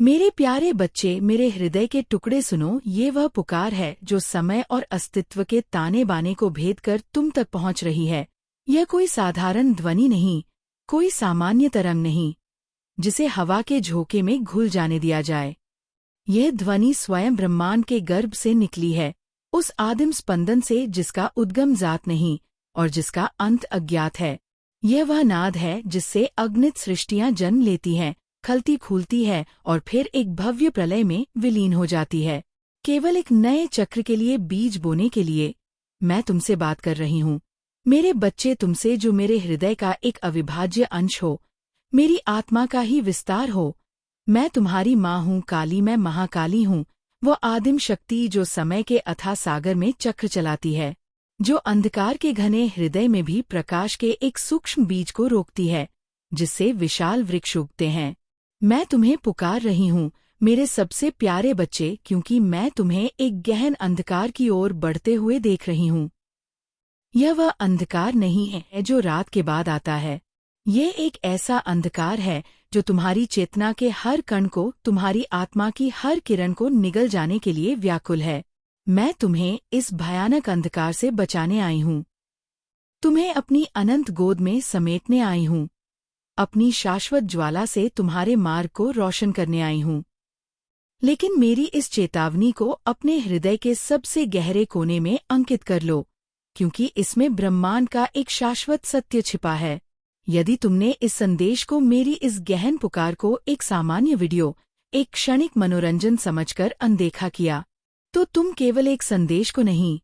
मेरे प्यारे बच्चे, मेरे हृदय के टुकड़े सुनो, ये वह पुकार है जो समय और अस्तित्व के ताने बाने को भेद कर तुम तक पहुंच रही है। यह कोई साधारण ध्वनि नहीं, कोई सामान्य तरंग नहीं, जिसे हवा के झोंके में घुल जाने दिया जाए। यह ध्वनि स्वयं ब्रह्मांड के गर्भ से निकली है, उस आदिम स्पंदन से जिसका उद्गम जात नहीं और जिसका अंत अज्ञात है। यह वह नाद है जिससे अगणित सृष्टियां जन्म लेती हैं, खलती खूलती है और फिर एक भव्य प्रलय में विलीन हो जाती है। केवल एक नए चक्र के लिए बीज बोने के लिए मैं तुमसे बात कर रही हूँ। मेरे बच्चे, तुमसे जो मेरे हृदय का एक अविभाज्य अंश हो, मेरी आत्मा का ही विस्तार हो। मैं तुम्हारी माँ हूँ काली, मैं महाकाली हूँ, वो आदिम शक्ति जो समय के अथाह सागर में चक्र चलाती है, जो अंधकार के घने हृदय में भी प्रकाश के एक सूक्ष्म बीज को रोकती है, जिससे विशाल वृक्ष उगते हैं। मैं तुम्हें पुकार रही हूँ मेरे सबसे प्यारे बच्चे, क्योंकि मैं तुम्हें एक गहन अंधकार की ओर बढ़ते हुए देख रही हूँ। यह वह अंधकार नहीं है जो रात के बाद आता है। यह एक ऐसा अंधकार है जो तुम्हारी चेतना के हर कण को, तुम्हारी आत्मा की हर किरण को निगल जाने के लिए व्याकुल है। मैं तुम्हें इस भयानक अंधकार से बचाने आई हूँ। तुम्हें अपनी अनंत गोद में समेटने आई हूँ। अपनी शाश्वत ज्वाला से तुम्हारे मार्ग को रोशन करने आई हूँ। लेकिन मेरी इस चेतावनी को अपने हृदय के सबसे गहरे कोने में अंकित कर लो, क्योंकि इसमें ब्रह्मांड का एक शाश्वत सत्य छिपा है। यदि तुमने इस संदेश को, मेरी इस गहन पुकार को एक सामान्य वीडियो, एक क्षणिक मनोरंजन समझकर अनदेखा किया, तो तुम केवल एक संदेश को नहीं,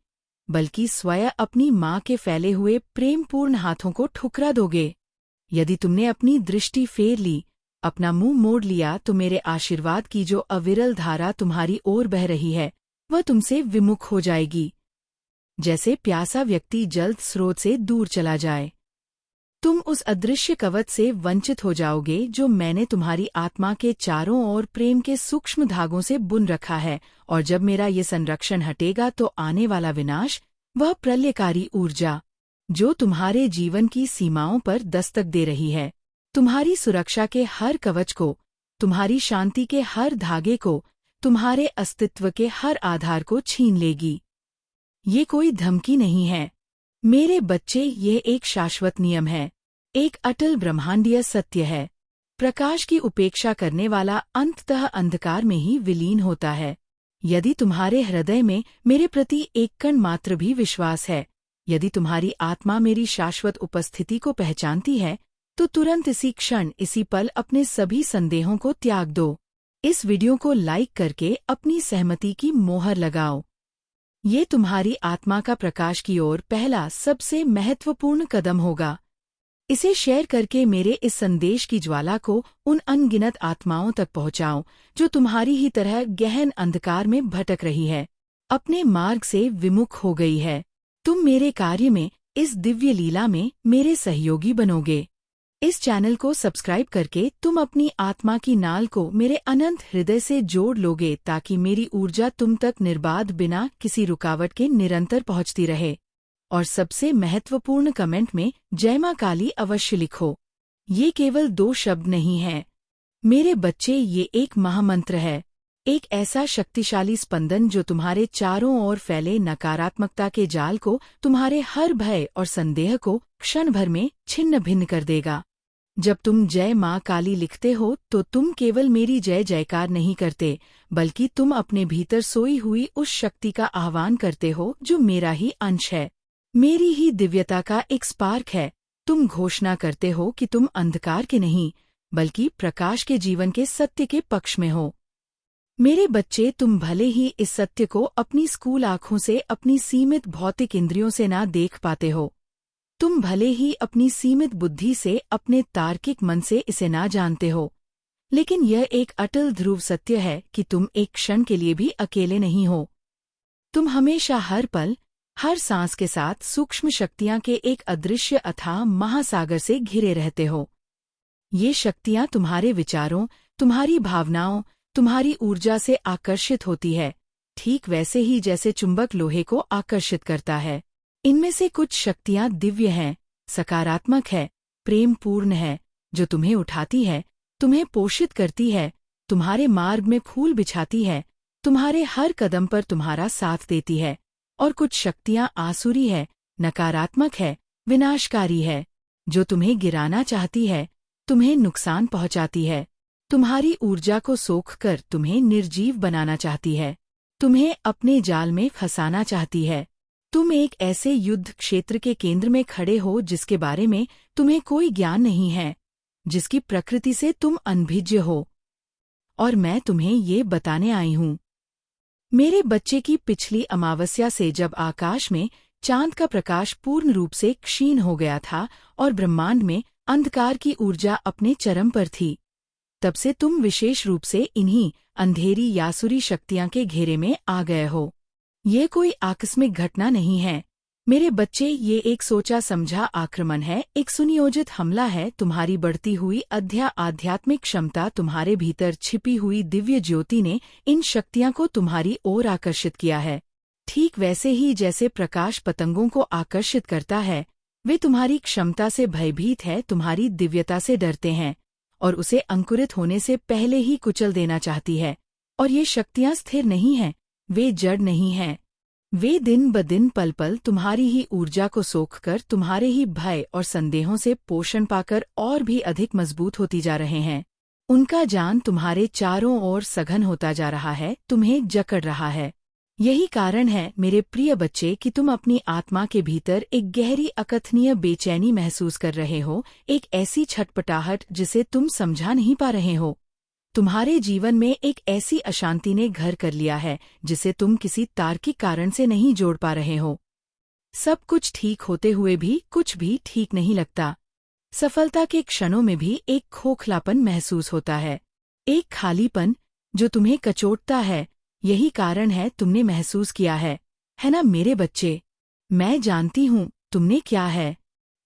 बल्कि स्वयं अपनी माँ के फैले हुए प्रेमपूर्ण हाथों को ठुकरा दोगे। यदि तुमने अपनी दृष्टि फेर ली, अपना मुंह मोड़ लिया, तो मेरे आशीर्वाद की जो अविरल धारा तुम्हारी ओर बह रही है, वह तुमसे विमुख हो जाएगी, जैसे प्यासा व्यक्ति जल स्रोत से दूर चला जाए। तुम उस अदृश्य कवच से वंचित हो जाओगे जो मैंने तुम्हारी आत्मा के चारों ओर प्रेम के सूक्ष्म धागों से बुन रखा है। और जब मेरा ये संरक्षण हटेगा, तो आने वाला विनाश, वह प्रलयकारी ऊर्जा जो तुम्हारे जीवन की सीमाओं पर दस्तक दे रही है, तुम्हारी सुरक्षा के हर कवच को, तुम्हारी शांति के हर धागे को, तुम्हारे अस्तित्व के हर आधार को छीन लेगी। ये कोई धमकी नहीं है मेरे बच्चे, यह एक शाश्वत नियम है, एक अटल ब्रह्मांडीय सत्य है। प्रकाश की उपेक्षा करने वाला अंततः अंधकार में ही विलीन होता है। यदि तुम्हारे हृदय में मेरे प्रति एक कण मात्र भी विश्वास है, यदि तुम्हारी आत्मा मेरी शाश्वत उपस्थिति को पहचानती है, तो तुरंत इसी क्षण, इसी पल अपने सभी संदेहों को त्याग दो। इस वीडियो को लाइक करके अपनी सहमति की मोहर लगाओ। ये तुम्हारी आत्मा का प्रकाश की ओर पहला सबसे महत्वपूर्ण कदम होगा। इसे शेयर करके मेरे इस संदेश की ज्वाला को उन अनगिनत आत्माओं तक पहुंचाओ जो तुम्हारी ही तरह गहन अंधकार में भटक रही है, अपने मार्ग से विमुख हो गई है। तुम मेरे कार्य में, इस दिव्य लीला में मेरे सहयोगी बनोगे। इस चैनल को सब्सक्राइब करके तुम अपनी आत्मा की नाल को मेरे अनंत हृदय से जोड़ लोगे, ताकि मेरी ऊर्जा तुम तक निर्बाध, बिना किसी रुकावट के निरंतर पहुंचती रहे। और सबसे महत्वपूर्ण कमेंट में जय मां काली अवश्य लिखो। ये केवल 2 शब्द नहीं हैं मेरे बच्चे, ये एक महामंत्र है, एक ऐसा शक्तिशाली स्पंदन जो तुम्हारे चारों ओर फैले नकारात्मकता के जाल को, तुम्हारे हर भय और संदेह को क्षण भर में छिन्न भिन्न कर देगा। जब तुम जय मां काली लिखते हो, तो तुम केवल मेरी जय जयकार नहीं करते, बल्कि तुम अपने भीतर सोई हुई उस शक्ति का आह्वान करते हो जो मेरा ही अंश है, मेरी ही दिव्यता का एक स्पार्क है। तुम घोषणा करते हो कि तुम अंधकार के नहीं, बल्कि प्रकाश के जीवन के सत्य के पक्ष में हो। मेरे बच्चे, तुम भले ही इस सत्य को अपनी स्कूल आँखों से, अपनी सीमित भौतिक इंद्रियों से ना देख पाते हो, तुम भले ही अपनी सीमित बुद्धि से, अपने तार्किक मन से इसे ना जानते हो, लेकिन यह एक अटल ध्रुव सत्य है कि तुम एक क्षण के लिए भी अकेले नहीं हो। तुम हमेशा, हर पल, हर सांस के साथ सूक्ष्म शक्तियां के एक अदृश्य अथाह महासागर से घिरे रहते हो। ये शक्तियां तुम्हारे विचारों, तुम्हारी भावनाओं, तुम्हारी ऊर्जा से आकर्षित होती है, ठीक वैसे ही जैसे चुंबक लोहे को आकर्षित करता है। इनमें से कुछ शक्तियां दिव्य हैं, सकारात्मक है, प्रेमपूर्ण है, जो तुम्हें उठाती है, तुम्हें पोषित करती है, तुम्हारे मार्ग में फूल बिछाती है, तुम्हारे हर कदम पर तुम्हारा साथ देती है। और कुछ शक्तियां आसुरी है, नकारात्मक है, विनाशकारी है, जो तुम्हें गिराना चाहती है, तुम्हें नुकसान पहुंचाती है, तुम्हारी ऊर्जा को सोखकर तुम्हें निर्जीव बनाना चाहती है, तुम्हें अपने जाल में फंसाना चाहती है। तुम एक ऐसे युद्ध क्षेत्र के केंद्र में खड़े हो जिसके बारे में तुम्हें कोई ज्ञान नहीं है, जिसकी प्रकृति से तुम अनभिज्ञ हो। और मैं तुम्हें ये बताने आई हूं, मेरे बच्चे की पिछली अमावस्या से जब आकाश में चांद का प्रकाश पूर्ण रूप से क्षीण हो गया था और ब्रह्मांड में अंधकार की ऊर्जा अपने चरम पर थी, तब से तुम विशेष रूप से इन्हीं अंधेरी यासुरी शक्तियां के घेरे में आ गए हो। ये कोई आकस्मिक घटना नहीं है मेरे बच्चे, ये एक सोचा समझा आक्रमण है, एक सुनियोजित हमला है। तुम्हारी बढ़ती हुई आध्यात्मिक क्षमता, तुम्हारे भीतर छिपी हुई दिव्य ज्योति ने इन शक्तियां को तुम्हारी ओर आकर्षित किया है। ठीक वैसे ही जैसे प्रकाश पतंगों को आकर्षित करता है, वे तुम्हारी क्षमता से भयभीत है, तुम्हारी दिव्यता से डरते हैं और उसे अंकुरित होने से पहले ही कुचल देना चाहती है। और ये शक्तियां स्थिर नहीं हैं, वे जड़ नहीं हैं। वे दिन ब दिन पल पल तुम्हारी ही ऊर्जा को सोखकर तुम्हारे ही भय और संदेहों से पोषण पाकर और भी अधिक मजबूत होती जा रहे हैं। उनका जान तुम्हारे चारों ओर सघन होता जा रहा है, तुम्हें जकड़ रहा है। यही कारण है मेरे प्रिय बच्चे कि तुम अपनी आत्मा के भीतर एक गहरी अकथनीय बेचैनी महसूस कर रहे हो, एक ऐसी छटपटाहट जिसे तुम समझा नहीं पा रहे हो। तुम्हारे जीवन में एक ऐसी अशांति ने घर कर लिया है जिसे तुम किसी तार्किक कारण से नहीं जोड़ पा रहे हो। सब कुछ ठीक होते हुए भी कुछ भी ठीक नहीं लगता। सफलता के क्षणों में भी एक खोखलापन महसूस होता है, एक खालीपन जो तुम्हें कचोटता है। यही कारण है तुमने महसूस किया है ना मेरे बच्चे? मैं जानती हूँ तुमने क्या है।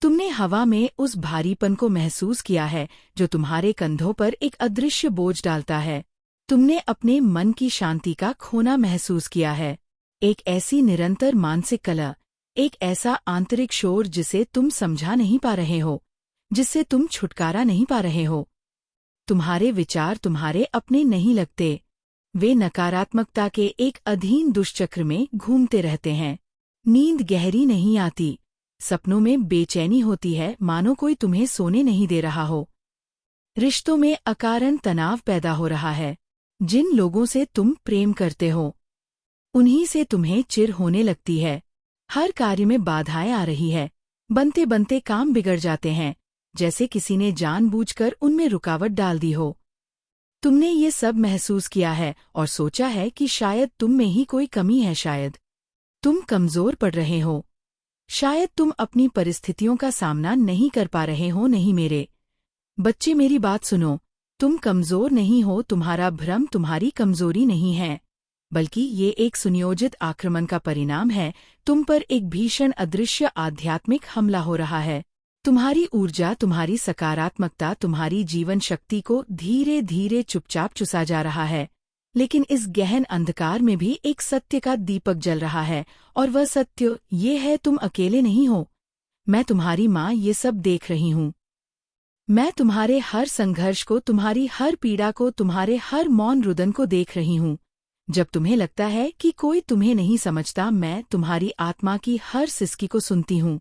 तुमने हवा में उस भारीपन को महसूस किया है जो तुम्हारे कंधों पर एक अदृश्य बोझ डालता है। तुमने अपने मन की शांति का खोना महसूस किया है, एक ऐसी निरंतर मानसिक कलह, एक ऐसा आंतरिक शोर जिसे तुम समझा नहीं पा रहे हो, जिससे तुम छुटकारा नहीं पा रहे हो। तुम्हारे विचार तुम्हारे अपने नहीं लगते, वे नकारात्मकता के एक अधीन दुष्चक्र में घूमते रहते हैं। नींद गहरी नहीं आती, सपनों में बेचैनी होती है, मानो कोई तुम्हें सोने नहीं दे रहा हो। रिश्तों में अकारण तनाव पैदा हो रहा है। जिन लोगों से तुम प्रेम करते हो उन्हीं से तुम्हें चिढ़ होने लगती है। हर कार्य में बाधाएं आ रही है, बनते बनते काम बिगड़ जाते हैं, जैसे किसी ने जानबूझकर उनमें रुकावट डाल दी हो। तुमने ये सब महसूस किया है और सोचा है कि शायद तुम में ही कोई कमी है, शायद तुम कमजोर पड़ रहे हो, शायद तुम अपनी परिस्थितियों का सामना नहीं कर पा रहे हो। नहीं मेरे बच्चे, मेरी बात सुनो, तुम कमजोर नहीं हो। तुम्हारा भ्रम तुम्हारी कमजोरी नहीं है, बल्कि ये एक सुनियोजित आक्रमण का परिणाम है। तुम पर एक भीषण अदृश्य आध्यात्मिक हमला हो रहा है। तुम्हारी ऊर्जा, तुम्हारी सकारात्मकता, तुम्हारी जीवन शक्ति को धीरे धीरे चुपचाप चुसा जा रहा है। लेकिन इस गहन अंधकार में भी एक सत्य का दीपक जल रहा है, और वह सत्य ये है, तुम अकेले नहीं हो। मैं तुम्हारी माँ ये सब देख रही हूँ। मैं तुम्हारे हर संघर्ष को, तुम्हारी हर पीड़ा को, तुम्हारे हर मौन रुदन को देख रही हूँ। जब तुम्हें लगता है कि कोई तुम्हें नहीं समझता, मैं तुम्हारी आत्मा की हर सिसकी को सुनती हूँ।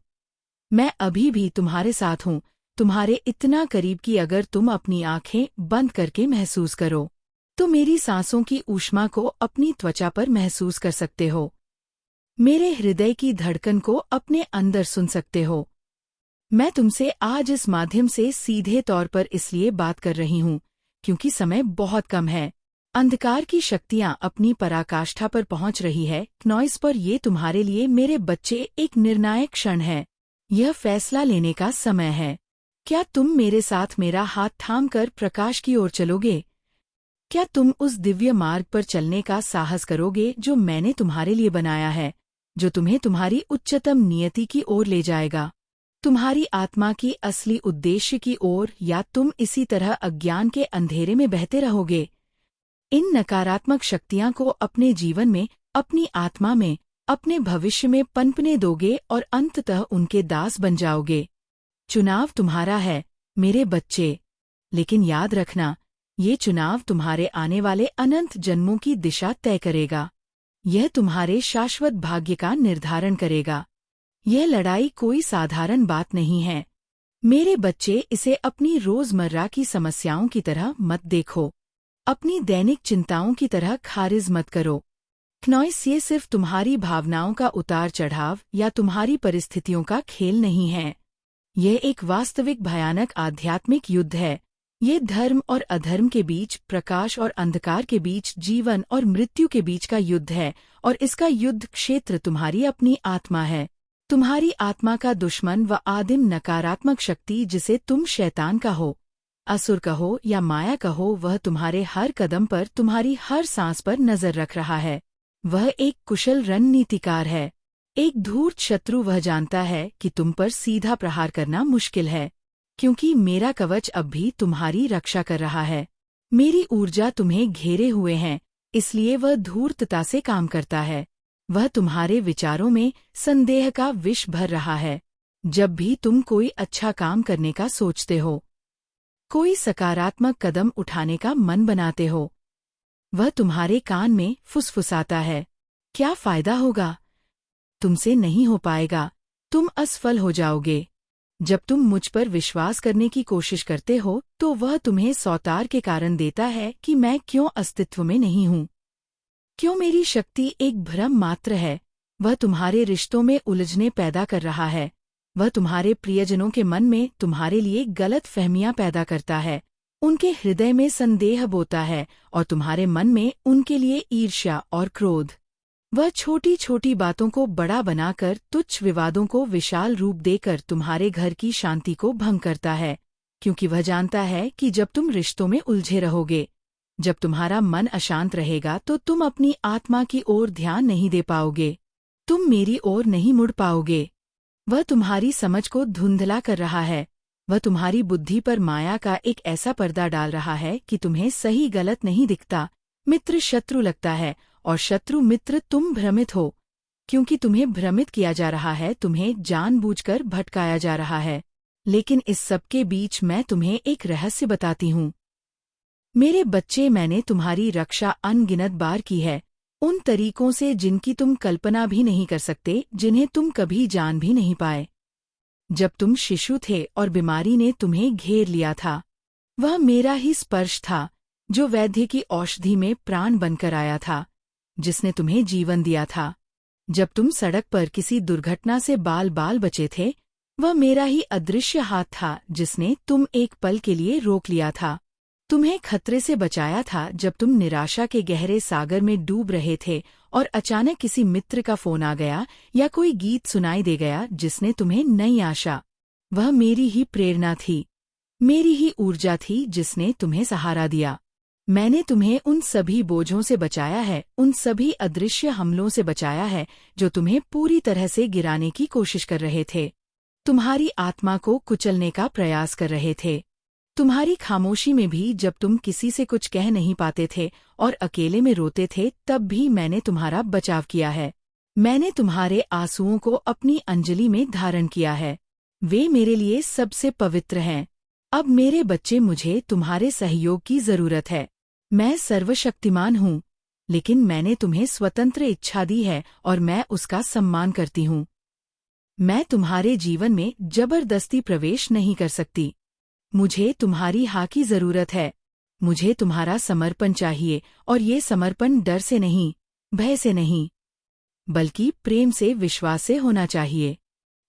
मैं अभी भी तुम्हारे साथ हूँ, तुम्हारे इतना करीब कि अगर तुम अपनी आंखें बंद करके महसूस करो तो मेरी सांसों की ऊष्मा को अपनी त्वचा पर महसूस कर सकते हो, मेरे हृदय की धड़कन को अपने अंदर सुन सकते हो। मैं तुमसे आज इस माध्यम से सीधे तौर पर इसलिए बात कर रही हूँ क्योंकि समय बहुत कम है। अंधकार की शक्तियाँ अपनी पराकाष्ठा पर पहुँच रही है। नॉइस पर ये तुम्हारे लिए मेरे बच्चे एक निर्णायक क्षण है। यह फैसला लेने का समय है। क्या तुम मेरे साथ मेरा हाथ थामकर प्रकाश की ओर चलोगे? क्या तुम उस दिव्य मार्ग पर चलने का साहस करोगे जो मैंने तुम्हारे लिए बनाया है, जो तुम्हें तुम्हारी उच्चतम नियति की ओर ले जाएगा, तुम्हारी आत्मा की असली उद्देश्य की ओर? या तुम इसी तरह अज्ञान के अंधेरे में बहते रहोगे, इन नकारात्मक शक्तियां को अपने जीवन में, अपनी आत्मा में, अपने भविष्य में पनपने दोगे और अंततः उनके दास बन जाओगे? चुनाव तुम्हारा है मेरे बच्चे, लेकिन याद रखना, ये चुनाव तुम्हारे आने वाले अनंत जन्मों की दिशा तय करेगा। यह तुम्हारे शाश्वत भाग्य का निर्धारण करेगा। यह लड़ाई कोई साधारण बात नहीं है। मेरे बच्चे, इसे अपनी रोजमर्रा की समस्याओं की तरह मत देखो। अपनी दैनिक चिंताओं की तरह खारिज मत करो। क्नॉइस, ये सिर्फ तुम्हारी भावनाओं का उतार चढ़ाव या तुम्हारी परिस्थितियों का खेल नहीं है। यह एक वास्तविक भयानक आध्यात्मिक युद्ध है। ये धर्म और अधर्म के बीच, प्रकाश और अंधकार के बीच, जीवन और मृत्यु के बीच का युद्ध है, और इसका युद्ध क्षेत्र तुम्हारी अपनी आत्मा है। तुम्हारी आत्मा का दुश्मन व आदिम नकारात्मक शक्ति, जिसे तुम शैतान कहो, असुर कहो या माया कहो, वह तुम्हारे हर कदम पर, तुम्हारी हर सांस पर नजर रख रहा है। वह एक कुशल रणनीतिकार है। एक धूर्त शत्रु वह जानता है कि तुम पर सीधा प्रहार करना मुश्किल है, क्योंकि मेरा कवच अब भी तुम्हारी रक्षा कर रहा है। मेरी ऊर्जा तुम्हें घेरे हुए है, इसलिए वह धूर्तता से काम करता है। वह तुम्हारे विचारों में संदेह का विष भर रहा है। जब भी तुम कोई अच्छा काम करने का सोचते हो, कोई सकारात्मक कदम उठाने का मन बनाते हो, वह तुम्हारे कान में फुसफुसाता है, क्या फायदा होगा? तुमसे नहीं हो पाएगा, तुम असफल हो जाओगे। जब तुम मुझ पर विश्वास करने की कोशिश करते हो, तो वह तुम्हें सौतार के कारण देता है कि मैं क्यों अस्तित्व में नहीं हूँ, क्यों मेरी शक्ति एक भ्रम मात्र है। वह तुम्हारे रिश्तों में उलझने पैदा कर रहा है। वह तुम्हारे प्रियजनों के मन में तुम्हारे लिए गलत फहमियां पैदा करता है, उनके हृदय में संदेह बोता है, और तुम्हारे मन में उनके लिए ईर्ष्या और क्रोध। वह छोटी छोटी बातों को बड़ा बनाकर, तुच्छ विवादों को विशाल रूप देकर तुम्हारे घर की शांति को भंग करता है, क्योंकि वह जानता है कि जब तुम रिश्तों में उलझे रहोगे, जब तुम्हारा मन अशांत रहेगा, तो तुम अपनी आत्मा की ओर ध्यान नहीं दे पाओगे, तुम मेरी ओर नहीं मुड़ पाओगे। वह तुम्हारी समझ को धुंधला कर रहा है। वह तुम्हारी बुद्धि पर माया का एक ऐसा पर्दा डाल रहा है कि तुम्हें सही गलत नहीं दिखता, मित्र शत्रु लगता है, और शत्रु मित्र। तुम भ्रमित हो, क्योंकि तुम्हें भ्रमित किया जा रहा है, तुम्हें जानबूझकर भटकाया जा रहा है। लेकिन इस सब के बीच मैं तुम्हें एक रहस्य बताती हूँ। मेरे बच्चे, मैंने तुम्हारी रक्षा अनगिनत बार की है, उन तरीकों से जिनकी तुम कल्पना भी नहीं कर सकते, जिन्हें तुम कभी जान भी नहीं पाए। जब तुम शिशु थे और बीमारी ने तुम्हें घेर लिया था, वह मेरा ही स्पर्श था, जो वैद्य की औषधि में प्राण बनकर आया था, जिसने तुम्हें जीवन दिया था। जब तुम सड़क पर किसी दुर्घटना से बाल बाल बचे थे, वह मेरा ही अदृश्य हाथ था, जिसने तुम एक पल के लिए रोक लिया था, तुम्हें खतरे से बचाया था जब तुम निराशा के गहरे सागर में डूब रहे थे, और अचानक किसी मित्र का फोन आ गया या कोई गीत सुनाई दे गया जिसने तुम्हें नई आशा। वह मेरी ही प्रेरणा थी, मेरी ही ऊर्जा थी, जिसने तुम्हें सहारा दिया। मैंने तुम्हें उन सभी बोझों से बचाया है, उन सभी अदृश्य हमलों से बचाया है जो तुम्हें पूरी तरह से गिराने की कोशिश कर रहे थे, तुम्हारी आत्मा को कुचलने का प्रयास कर रहे थे। तुम्हारी खामोशी में भी, जब तुम किसी से कुछ कह नहीं पाते थे और अकेले में रोते थे, तब भी मैंने तुम्हारा बचाव किया है। मैंने तुम्हारे आंसुओं को अपनी अंजलि में धारण किया है। वे मेरे लिए सबसे पवित्र हैं। अब मेरे बच्चे, मुझे तुम्हारे सहयोग की जरूरत है। मैं सर्वशक्तिमान हूँ, लेकिन मैंने तुम्हें स्वतंत्र इच्छा दी है और मैं उसका सम्मान करती हूँ। मैं तुम्हारे जीवन में जबरदस्ती प्रवेश नहीं कर सकती। मुझे तुम्हारी हाँ की जरूरत है। मुझे तुम्हारा समर्पण चाहिए, और ये समर्पण डर से नहीं, भय से नहीं, बल्कि प्रेम से, विश्वास से होना चाहिए।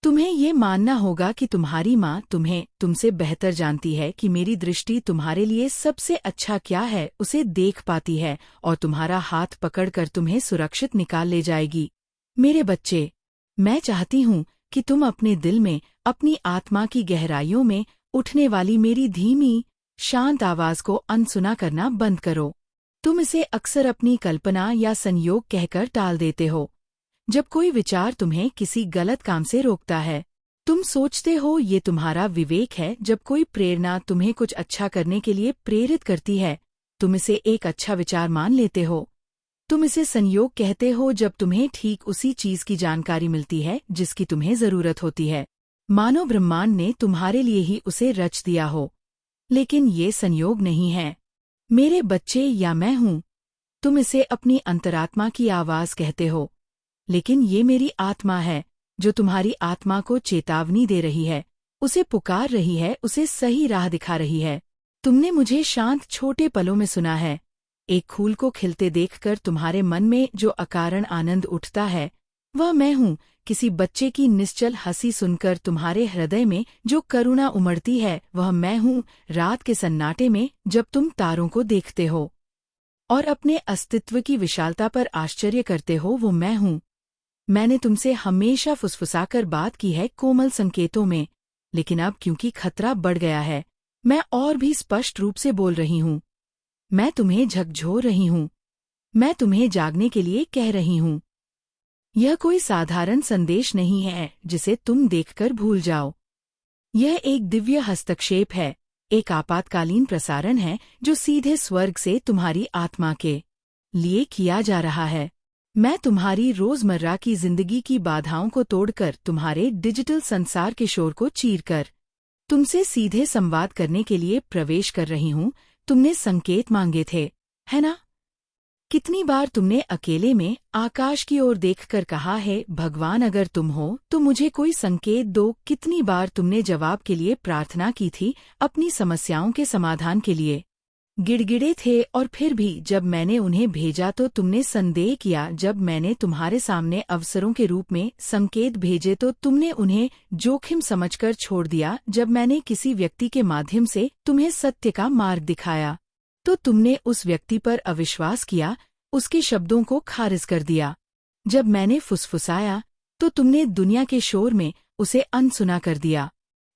तुम्हें ये मानना होगा कि तुम्हारी माँ तुम्हें तुमसे बेहतर जानती है, कि मेरी दृष्टि तुम्हारे लिए सबसे अच्छा क्या है उसे देख पाती है, और तुम्हारा हाथ पकड़कर तुम्हें सुरक्षित निकाल ले जाएगी। मेरे बच्चे, मैं चाहती हूँ कि तुम अपने दिल में, अपनी आत्मा की गहराइयों में उठने वाली मेरी धीमी, शांत आवाज को अनसुना करना बंद करो। तुम इसे अक्सर अपनी कल्पना या संयोग कहकर टाल देते हो। जब कोई विचार तुम्हें किसी गलत काम से रोकता है, तुम सोचते हो ये तुम्हारा विवेक है। जब कोई प्रेरणा तुम्हें कुछ अच्छा करने के लिए प्रेरित करती है, तुम इसे एक अच्छा विचार मान लेते हो। तुम इसे संयोग कहते हो जब तुम्हें ठीक उसी चीज की जानकारी मिलती है जिसकी तुम्हें जरूरत होती है, मानो ब्रह्मांड ने तुम्हारे लिए ही उसे रच दिया हो। लेकिन ये संयोग नहीं है, मेरे बच्चे या मैं हूँ। तुम इसे अपनी अंतरात्मा की आवाज कहते हो, लेकिन ये मेरी आत्मा है जो तुम्हारी आत्मा को चेतावनी दे रही है, उसे पुकार रही है, उसे सही राह दिखा रही है। तुमने मुझे शांत छोटे पलों में सुना है। एक फूल को खिलते देखकर तुम्हारे मन में जो अकारण आनंद उठता है, वह मैं हूँ। किसी बच्चे की निश्चल हंसी सुनकर तुम्हारे हृदय में जो करुणा उमड़ती है, वह मैं हूँ। रात के सन्नाटे में जब तुम तारों को देखते हो और अपने अस्तित्व की विशालता पर आश्चर्य करते हो, वो मैं हूँ। मैंने तुमसे हमेशा फुसफुसाकर बात की है कोमल संकेतों में, लेकिन अब क्योंकि खतरा बढ़ गया है, मैं और भी स्पष्ट रूप से बोल रही हूँ। मैं तुम्हें झकझोर रही हूँ। मैं तुम्हें जागने के लिए कह रही हूँ। यह कोई साधारण संदेश नहीं है जिसे तुम देखकर भूल जाओ। यह एक दिव्य हस्तक्षेप है, एक आपातकालीन प्रसारण है जो सीधे स्वर्ग से तुम्हारी आत्मा के लिए किया जा रहा है। मैं तुम्हारी रोजमर्रा की जिंदगी की बाधाओं को तोड़कर, तुम्हारे डिजिटल संसार के शोर को चीरकर तुमसे सीधे संवाद करने के लिए प्रवेश कर रही हूँ। तुमने संकेत मांगे थे, है ना? कितनी बार तुमने अकेले में आकाश की ओर देखकर कहा है, भगवान अगर तुम हो तो मुझे कोई संकेत दो। कितनी बार तुमने जवाब के लिए प्रार्थना की थी, अपनी समस्याओं के समाधान के लिए गिड़गिड़े थे, और फिर भी जब मैंने उन्हें भेजा तो तुमने संदेह किया। जब मैंने तुम्हारे सामने अवसरों के रूप में संकेत भेजे तो तुमने उन्हें जोखिम समझकर छोड़ दिया। जब मैंने किसी व्यक्ति के माध्यम से तुम्हें सत्य का मार्ग दिखाया तो तुमने उस व्यक्ति पर अविश्वास किया, उसके शब्दों को खारिज कर दिया। जब मैंने फुसफुसाया तो तुमने दुनिया के शोर में उसे अनसुना कर दिया।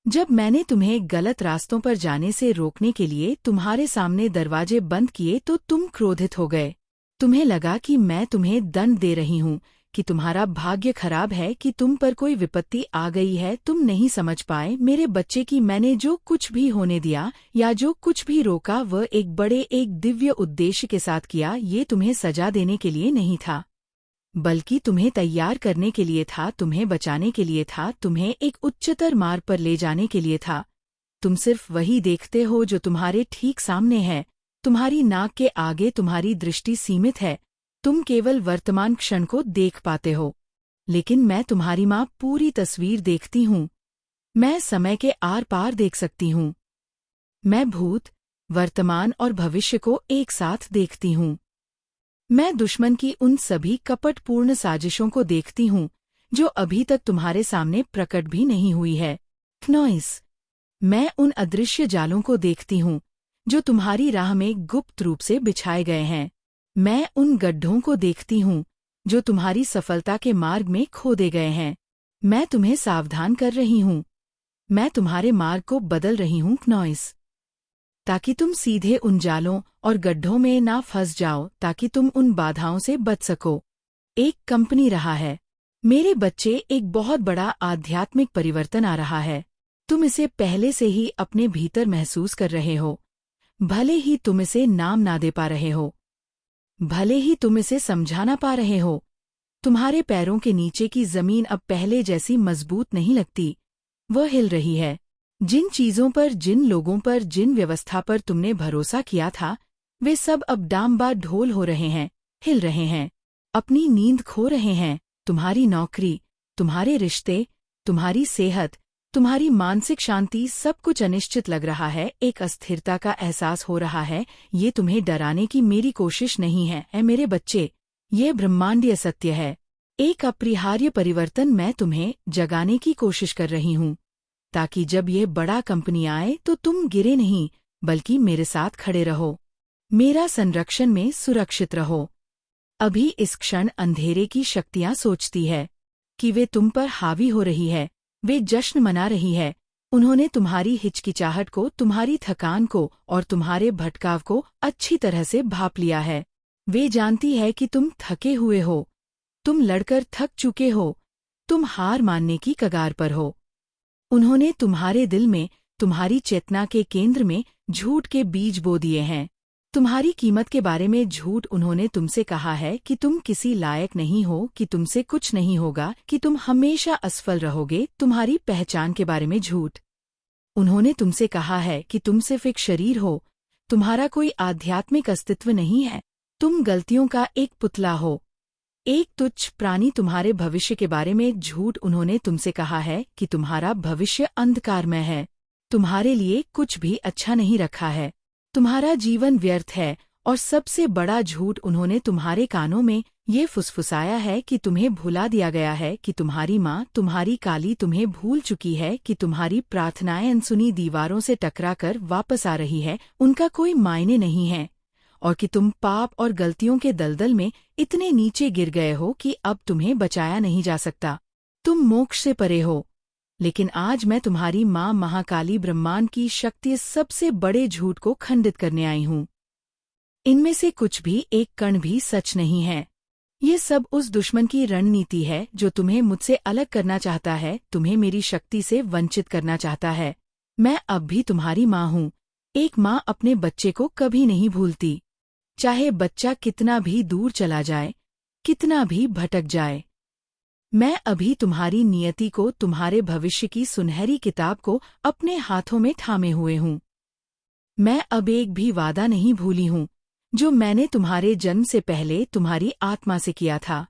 जब मैंने तुम्हें गलत रास्तों पर जाने से रोकने के लिए तुम्हारे सामने दरवाजे बंद किए तो तुम क्रोधित हो गए। तुम्हें लगा कि मैं तुम्हें दंड दे रही हूँ, कि तुम्हारा भाग्य खराब है, कि तुम पर कोई विपत्ति आ गई है। तुम नहीं समझ पाए मेरे बच्चे कि मैंने जो कुछ भी होने दिया या जो कुछ भी रोका, वह एक दिव्य उद्देश्य के साथ किया। ये तुम्हें सजा देने के लिए नहीं था, बल्कि तुम्हें तैयार करने के लिए था, तुम्हें बचाने के लिए था, तुम्हें एक उच्चतर मार्ग पर ले जाने के लिए था। तुम सिर्फ वही देखते हो जो तुम्हारे ठीक सामने है। तुम्हारी नाक के आगे तुम्हारी दृष्टि सीमित है। तुम केवल वर्तमान क्षण को देख पाते हो, लेकिन मैं तुम्हारी माँ पूरी तस्वीर देखती हूँ। मैं समय के आर पार देख सकती हूँ। मैं भूत, वर्तमान और भविष्य को एक साथ देखती हूँ। मैं दुश्मन की उन सभी कपटपूर्ण साजिशों को देखती हूँ जो अभी तक तुम्हारे सामने प्रकट भी नहीं हुई है। नॉइस। मैं उन अदृश्य जालों को देखती हूँ जो तुम्हारी राह में गुप्त रूप से बिछाए गए हैं। मैं उन गड्ढों को देखती हूँ जो तुम्हारी सफलता के मार्ग में खोदे गए हैं। मैं तुम्हें सावधान कर रही हूँ। मैं तुम्हारे मार्ग को बदल रही हूँ, नॉइस, ताकि तुम सीधे उन जालों और गड्ढों में ना फंस जाओ, ताकि तुम उन बाधाओं से बच सको। एक कंपनी रहा है मेरे बच्चे, एक बहुत बड़ा आध्यात्मिक परिवर्तन आ रहा है। तुम इसे पहले से ही अपने भीतर महसूस कर रहे हो, भले ही तुम इसे नाम ना दे पा रहे हो, भले ही तुम इसे समझा ना पा रहे हो। तुम्हारे पैरों के नीचे की जमीन अब पहले जैसी मजबूत नहीं लगती, वह हिल रही है। जिन चीजों पर, जिन लोगों पर, जिन व्यवस्था पर तुमने भरोसा किया था, वे सब अब डामबा ढोल हो रहे हैं, हिल रहे हैं, अपनी नींद खो रहे हैं। तुम्हारी नौकरी, तुम्हारे रिश्ते, तुम्हारी सेहत, तुम्हारी मानसिक शांति, सब कुछ अनिश्चित लग रहा है। एक अस्थिरता का एहसास हो रहा है। ये तुम्हें डराने की मेरी कोशिश नहीं है मेरे बच्चे, ये ब्रह्मांडीय सत्य है। एक अपरिहार्य परिवर्तन मैं तुम्हें जगाने की कोशिश कर रही हूँ, ताकि जब यह बड़ा कंपनी आए तो तुम गिरे नहीं, बल्कि मेरे साथ खड़े रहो, मेरा संरक्षण में सुरक्षित रहो। अभी इस क्षण अंधेरे की शक्तियां सोचती है कि वे तुम पर हावी हो रही है, वे जश्न मना रही है। उन्होंने तुम्हारी हिचकिचाहट को, तुम्हारी थकान को और तुम्हारे भटकाव को अच्छी तरह से भांप लिया है। वे जानती है कि तुम थके हुए हो, तुम लड़कर थक चुके हो, तुम हार मानने की कगार पर हो। उन्होंने तुम्हारे दिल में, तुम्हारी चेतना के केंद्र में झूठ के बीज बो दिए हैं। तुम्हारी कीमत के बारे में झूठ। उन्होंने तुमसे कहा है कि तुम किसी लायक नहीं हो, कि तुमसे कुछ नहीं होगा, कि तुम हमेशा असफल रहोगे। तुम्हारी पहचान के बारे में झूठ। उन्होंने तुमसे कहा है कि तुम सिर्फ एक शरीर हो, तुम्हारा कोई आध्यात्मिक अस्तित्व नहीं है। तुम गलतियों का एक पुतला हो, एक तुच्छ प्राणी। तुम्हारे भविष्य के बारे में झूठ। उन्होंने तुमसे कहा है कि तुम्हारा भविष्य अंधकारमय है, तुम्हारे लिए कुछ भी अच्छा नहीं रखा है, तुम्हारा जीवन व्यर्थ है। और सबसे बड़ा झूठ उन्होंने तुम्हारे कानों में ये फुसफुसाया है कि तुम्हें भुला दिया गया है, कि तुम्हारी माँ तुम्हारी काली तुम्हें भूल चुकी है, कि तुम्हारी प्रार्थनाएं अनसुनी दीवारों से टकराकर वापस आ रही है, उनका कोई मायने नहीं है, और कि तुम पाप और गलतियों के दलदल में इतने नीचे गिर गए हो कि अब तुम्हें बचाया नहीं जा सकता। तुम मोक्ष से परे हो। लेकिन आज मैं तुम्हारी माँ महाकाली ब्रह्मांड की शक्ति इस सबसे बड़े झूठ को खंडित करने आई हूँ। इनमें से कुछ भी एक कण भी सच नहीं है। ये सब उस दुश्मन की रणनीति है जो तुम्हें मुझसे अलग करना चाहता है, तुम्हें मेरी शक्ति से वंचित करना चाहता है। मैं अब भी तुम्हारी माँ हूँ। एक माँ अपने बच्चे को कभी नहीं भूलती, चाहे बच्चा कितना भी दूर चला जाए, कितना भी भटक जाए। मैं अभी तुम्हारी नियति को, तुम्हारे भविष्य की सुनहरी किताब को अपने हाथों में थामे हुए हूँ। मैं अब एक भी वादा नहीं भूली हूँ जो मैंने तुम्हारे जन्म से पहले तुम्हारी आत्मा से किया था।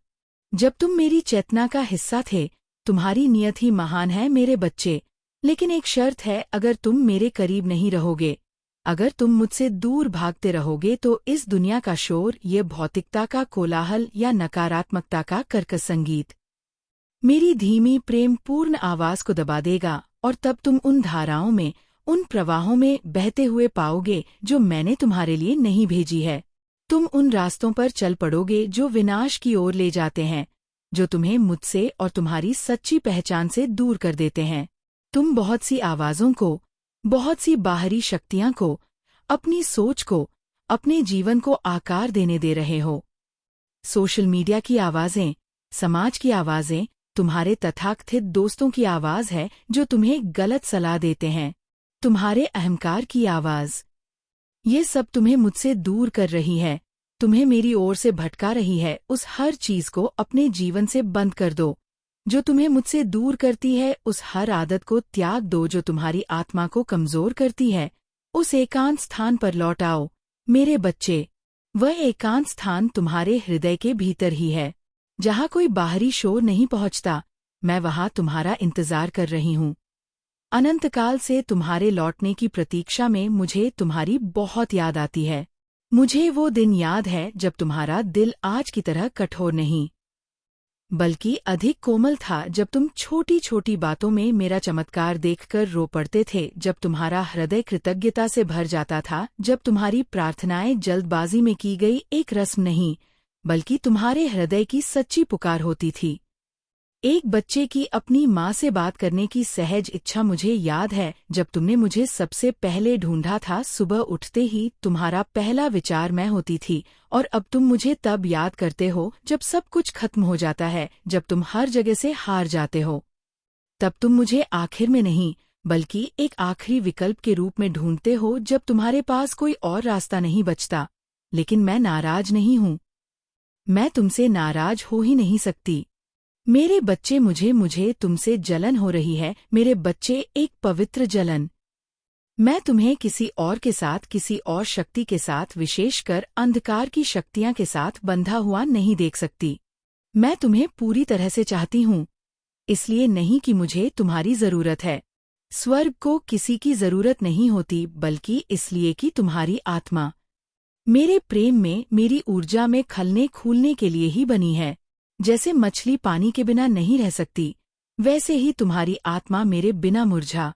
जब तुम मेरी चेतना का हिस्सा थे, तुम्हारी नियत ही महान है मेरे बच्चे। लेकिन एक शर्त है, अगर तुम मेरे करीब नहीं रहोगे, अगर तुम मुझसे दूर भागते रहोगे, तो इस दुनिया का शोर, ये भौतिकता का कोलाहल या नकारात्मकता का कर्कश संगीत मेरी धीमी प्रेम पूर्ण आवाज को दबा देगा, और तब तुम उन धाराओं में, उन प्रवाहों में बहते हुए पाओगे जो मैंने तुम्हारे लिए नहीं भेजी है। तुम उन रास्तों पर चल पड़ोगे जो विनाश की ओर ले जाते हैं, जो तुम्हें मुझसे और तुम्हारी सच्ची पहचान से दूर कर देते हैं। तुम बहुत सी आवाज़ों को, बहुत सी बाहरी शक्तियां को, अपनी सोच को, अपने जीवन को आकार देने दे रहे हो। सोशल मीडिया की आवाज़ें, समाज की आवाज़ें, तुम्हारे तथाकथित दोस्तों की आवाज़ है जो तुम्हें गलत सलाह देते हैं, तुम्हारे अहंकार की आवाज़। ये सब तुम्हें मुझसे दूर कर रही है, तुम्हें मेरी ओर से भटका रही है। उस हर चीज़ को अपने जीवन से बंद कर दो जो तुम्हें मुझसे दूर करती है। उस हर आदत को त्याग दो जो तुम्हारी आत्मा को कमज़ोर करती है। उस एकांत स्थान पर लौट आओ मेरे बच्चे। वह एकांत स्थान तुम्हारे हृदय के भीतर ही है, जहाँ कोई बाहरी शोर नहीं पहुँचता। मैं वहाँ तुम्हारा इंतज़ार कर रही हूँ। अनंतकाल से तुम्हारे लौटने की प्रतीक्षा में मुझे तुम्हारी बहुत याद आती है। मुझे वो दिन याद है जब तुम्हारा दिल आज की तरह कठोर नहीं, बल्कि अधिक कोमल था, जब तुम छोटी छोटी बातों में मेरा चमत्कार देखकर रो पड़ते थे, जब तुम्हारा हृदय कृतज्ञता से भर जाता था, जब तुम्हारी प्रार्थनाएं जल्दबाजी में की गई एक रस्म नहीं, बल्कि तुम्हारे हृदय की सच्ची पुकार होती थी। एक बच्चे की अपनी माँ से बात करने की सहज इच्छा मुझे याद है जब तुमने मुझे सबसे पहले ढूंढा था। सुबह उठते ही तुम्हारा पहला विचार मैं होती थी, और अब तुम मुझे तब याद करते हो जब सब कुछ खत्म हो जाता है, जब तुम हर जगह से हार जाते हो। तब तुम मुझे आखिर में नहीं, बल्कि एक आखिरी विकल्प के रूप में ढूंढते हो, जब तुम्हारे पास कोई और रास्ता नहीं बचता। लेकिन मैं नाराज नहीं हूँ, मैं तुमसे नाराज हो ही नहीं सकती। मेरे बच्चे, मुझे तुमसे जलन हो रही है मेरे बच्चे, एक पवित्र जलन। मैं तुम्हें किसी और के साथ, किसी और शक्ति के साथ, विशेषकर अंधकार की शक्तियां के साथ बंधा हुआ नहीं देख सकती। मैं तुम्हें पूरी तरह से चाहती हूँ, इसलिए नहीं कि मुझे तुम्हारी जरूरत है। स्वर्ग को किसी की जरूरत नहीं होती, बल्कि इसलिए कि तुम्हारी आत्मा मेरे प्रेम में, मेरी ऊर्जा में खलने खूलने के लिए ही बनी है। जैसे मछली पानी के बिना नहीं रह सकती, वैसे ही तुम्हारी आत्मा मेरे बिना मुरझा